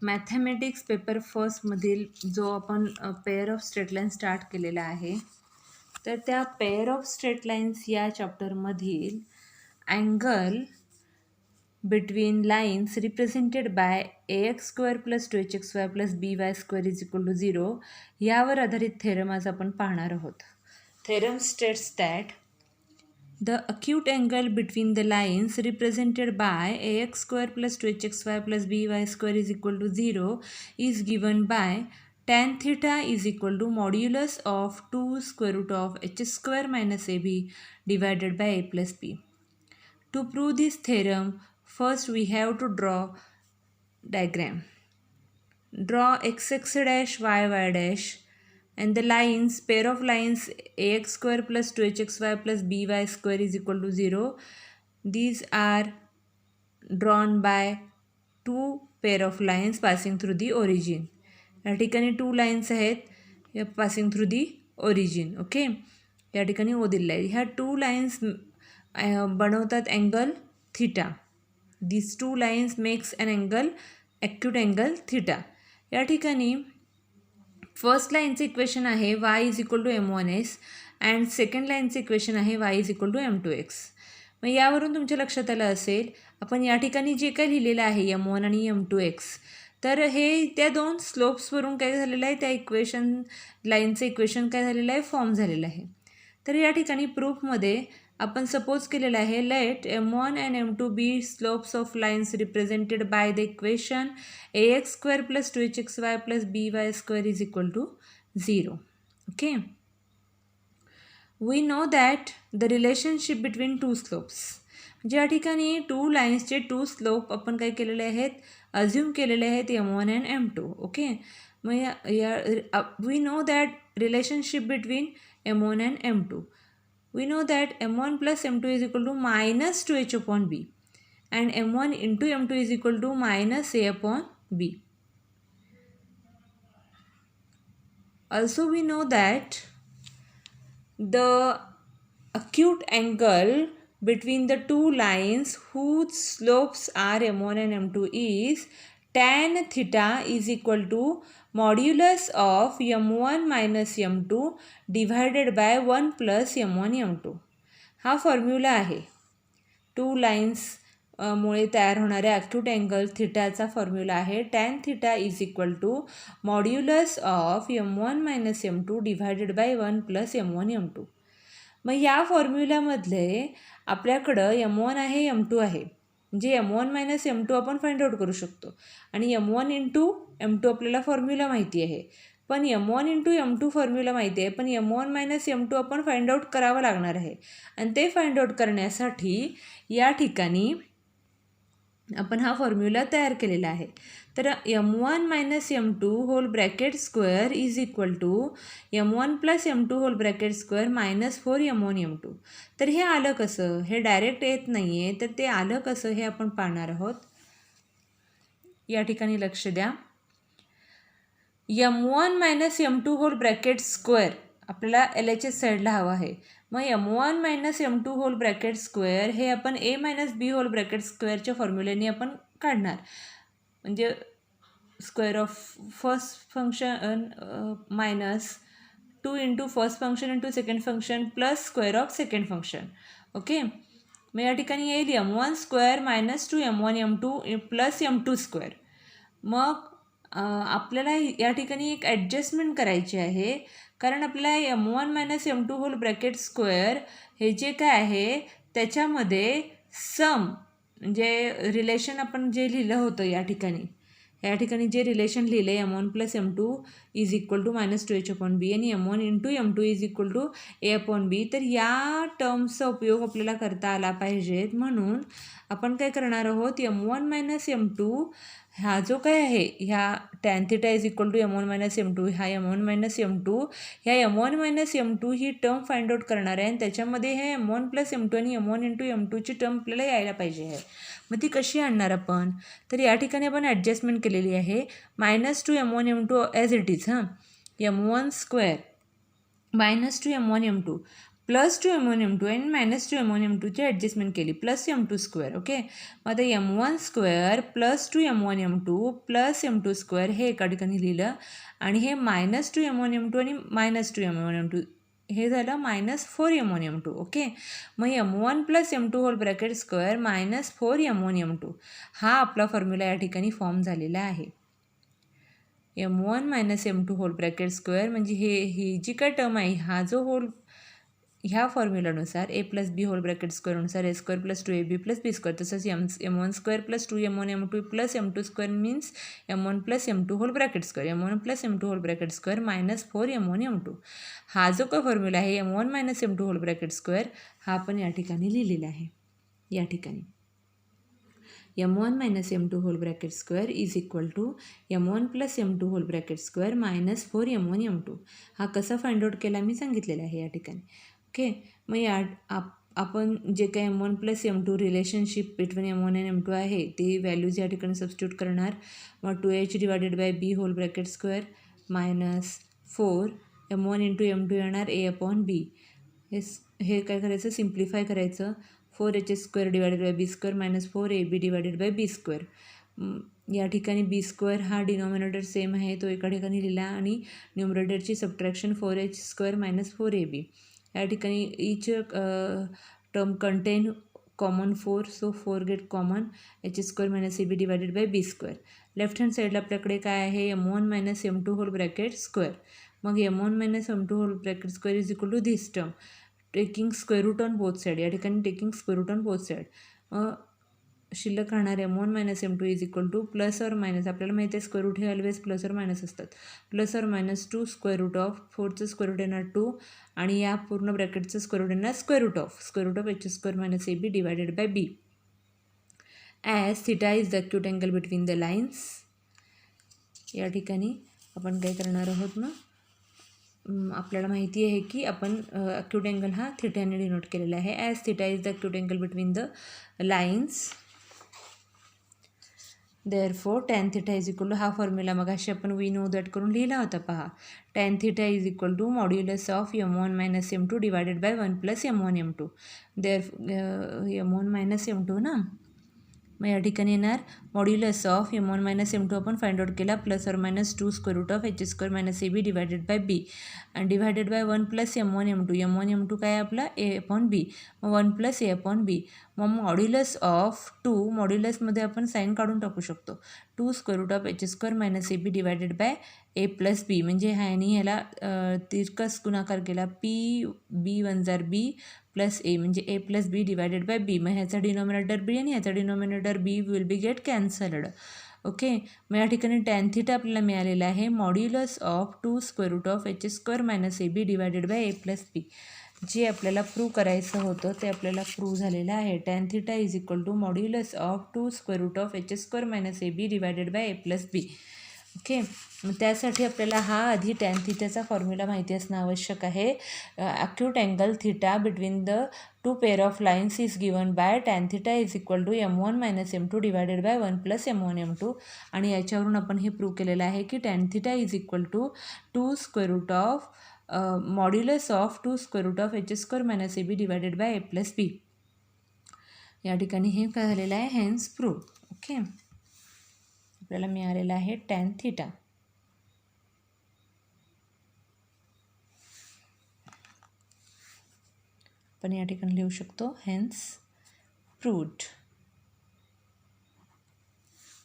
Mathematics paper फर्स्टमधील जो आपण pair of straight line start केलेला आहे, तर त्या पेअर ऑफ स्ट्रेट लाईन्स या चॅप्टरमधील angle between lines represented by ax² + 2hxy + by² = 0 यावर आधारित थेरम आज आपण पाहणार आहोत. Theorem states that the acute angle between the lines represented by ax² + 2hxy + by² = 0 is given by tan theta = modulus of 2√h² - ab divided by a plus b. To prove this theorem, first we have to draw diagram. Draw x dash y dash and the lines, pair of lines ax² + 2hxy + by² = 0. These are drawn by two pair of lines passing through the origin. या ठिकाणी two lines आहेत passing through the origin. Okay, या ठिकाणी O दिलेला आहे. ह्या two lines बनवतात angle theta. This two lines makes an angle acute angle theta. या ठिकाणी फर्स्ट लाईनचं इक्वेशन आहे y = m1s अँड सेकंड लाईनचं इक्वेशन आहे y = m2x. मग यावरून तुमच्या लक्षात आलं असेल आपण या ठिकाणी जे काय लिहिलेलं आहे m1 आणि m2x, तर हे त्या दोन स्लोप्सवरून काय झालेलं आहे, त्या लाईनचं इक्वेशन काय झालेलं आहे, फॉर्म झालेलं आहे. तर या ठिकाणी प्रूफमध्ये आपण सपोज केलेलं आहे let m1 and m2 be slopes of lines represented by the equation ax² + 2hxy + by² = 0. Okay, we know that the relationship between two slopes, म्हणजे या ठिकाणी टू लाईन्सचे टू स्लोप आपण काय केलेले आहेत, अज्युम केलेले आहेत m1 and m2. ओके, मग we know that relationship between m1 and m2. We know that m1 + m2 = -2h/b and m1 × m2 = -a/b. Also we know that the acute angle between the two lines whose slopes are m1 and m2 is tan theta = modulus of m1 - m2 divided by 1 + m1 m2. हा formula आहे. Two lines मुळे तयार होणाऱ्या acute angle थिटाचा formula आहे tan theta = modulus of m1 - m2 divided by 1 + m1 m2. मग या फॉर्म्युल्यामधले आपल्याकडं m1 आहे, m2 आहे, म्हणजे m1 - m2 आपण फाइंड आउट करू शकतो आणि m1 × m2 आपल्याला फॉर्म्युला माहिती आहे. पण m1 × m2 फॉर्म्युला माहिती आहे, पण m1 - m2 आपण फाइंड आउट करावं लागणार आहे. आणि ते फाइंड आउट करण्यासाठी या ठिकाणी आपण हा फॉर्म्युला तयार केलेला आहे. तर m1 - m2 whole bracket square is equal to m1 + m2 whole bracket square -4m1 m2. तर हे आलं कसं, हे डायरेक्ट येत नाही आहे, तर ते आलं कसं हे आपण पाहणार आहोत. या ठिकाणी लक्ष द्या. m1 - m2 whole bracket square आपल्याला LHS साईडला हवं आहे. मग m1 - m2 whole bracket square हे आपण a - b होल ब्रॅकेट स्क्वेअरच्या फॉर्म्युलेने आपण काढणार. म्हणजे square of first function -2 × first function × second function plus square of second function. Okay, मग या ठिकाणी येईल m1² - 2m1 m2 + m2². मग आपल्याला या ठिकाणी एक ॲडजस्टमेंट करायची आहे, कारण आपल्याला m1 - m2 whole bracket square हे जे काय आहे त्याच्यामध्ये सम म्हणजे रिलेशन आपण जे लिहिलं होतं या ठिकाणी जे रिलेशन लिहिले m1 + m2 = -2h/b आणि m1 × m2 = a/b, तर या टर्म्सचा उपयोग आपल्याला करता आला पाहिजेत. म्हणून आपण काय करणार आहोत, m1 - m2 हा जो काय आहे ह्या tan theta = m1 - m2, हा m1 - m2, ह्या m1 - m2 ही टर्म फाइंड आउट करणार आहे आणि त्याच्यामध्ये हे m1 + m2 आणि m1 × m2ची टर्म आपल्याला यायला पाहिजे आहे. मग ती कशी आणणार आपण, तर या ठिकाणी आपण ॲडजस्टमेंट केलेली आहे -2m1 m2 as it is. m1² - 2m1 m2 +2m1m2 आणि -2m1m2ची ॲडजस्टमेंट केली +m2². ओके, मग आता m1² +2m1m2 +m2² हे एका ठिकाणी लिहिलं आणि हे -2m1m2 आणि -2m1m2 हे झालं -4m1m2. ओके, मग m1 + m2 whole bracket square -4m1m2 हा आपला फॉर्म्युला या ठिकाणी फॉर्म झालेला आहे. m1 - m2 whole bracket square म्हणजे ही जी काय टर्म आहे हा जो होल ह्या फॉर्म्युलानुसार a + b होल ब्रॅकेट स्क्वेअरनुसार a² + 2ab + b². तसंच m1² + 2m1m2 + m2² means m1 + m2 whole bracket square m1 + m2 whole bracket square -4m1m2. हा जो काय फॉर्म्युला आहे m1 - m2 whole bracket square हा आपण या ठिकाणी लिहिलेला आहे. या ठिकाणी m1 - m2 whole bracket square is equal to m1 + m2 whole bracket square -4m1m2. हा कसा फाइंड आउट केला मी सांगितलेला आहे या ठिकाणी. ओके, मग आपण जे काही m1 + m2 relationship between m1 आणि m2 आहे ते व्हॅल्यूज या ठिकाणी सबस्टिट्यूट करणार. मग 2h / b whole bracket square -4 m1 × m2 येणार a/b. हे काय करायचं, सिम्प्लिफाय करायचं. 4h² / b² -4ab / b². या ठिकाणी b² हा डिनॉमिनेटर सेम आहे तो एका ठिकाणी लिहिला आणि न्यूमरेटरची सबट्रॅक्शन 4h² - 4ab. या ठिकाणी each term contain common 4 so 4 get common h² - ab / b². Left hand साईडला आपल्याकडे काय आहे m1 - m2 whole bracket square. मग m1 - m2 whole bracket square is equal to this term taking square root on both side. या ठिकाणी taking square root on both side. शिल्लक राहणार m1 - m2 इज इक्वल टू प्लस ऑर मायनस. आपल्याला माहिती आहे स्क्वेअर रूट हे ऑलवेज प्लस ऑर मायनस असतात. +or - 2 4चं स्क्वेअर रूट येणार 2 आणि या पूर्ण ब्रॅकेटचं स्क्वेअर रूट येणार √h² - ab / b. As theta is the acute angle between the lines. या ठिकाणी आपण काय करणार आहोत मग आपल्याला माहिती आहे की आपण अक्यूट अँगल हा थिटाने डिनोट केलेला आहे. As theta is the acute angle between the lines. Therefore tan theta is equal to हा फॉर्म्युला मग अशी आपण वी नो दॅट करून लिहिला होता पहा. Tan theta is equal to modulus of m1 - m2 divided by 1 + m1 m2. m1 - m2 ना, मग या ठिकाणी येणार मॉड्युलस ऑफ m1 - m2 आपण फाइंड आउट केला +or - 2 √h² - ab divided by b आणि divided by 1 + m1 m2. m1 m2 काय आहे आपला a/b. मग 1 + a/b. मग मॉड्युलस ऑफ 2 मॉड्युलसमध्ये आपण साईन काढून टाकू शकतो 2 √h² - ab divided by a + b. म्हणजे ह्यानी ह्याला तिरकस गुणाकार केला b1 b + a म्हणजे a + b divided by b. मग ह्याचा डिनॉमिनेटर b आणि ह्याचा denominator b will be get cancelled. Okay, मग या ठिकाणी टॅन थिटा आपल्याला मिळालेला आहे modulus of 2 √h² - ab divided by a + b. जे आपल्याला प्रूव्ह करायचं होतं ते आपल्याला प्रूव्ह झालेलं आहे. Tan theta is equal to modulus of 2 √h² - ab divided by a + b. Okay, मग त्यासाठी आपल्याला हा आधी टॅन थिटाचा फॉर्म्युला माहिती असणं आवश्यक आहे. Acute angle theta between the two pair of lines is given by tan theta is equal to m1 - m2 divided by 1 + m1 m2. आणि याच्यावरून आपण हे प्रूव्ह केलेलं आहे की tan theta is equal to 2 modulus of 2 √h² - ab divided by a + b. या ठिकाणी हे काय झालेलं आहे हेन्स प्रूव्ह. ओके, आपल्याला मिळालेला आहे टॅन थिटा. आपण या ठिकाणी लिहू शकतो हेन्स प्रूव्ड.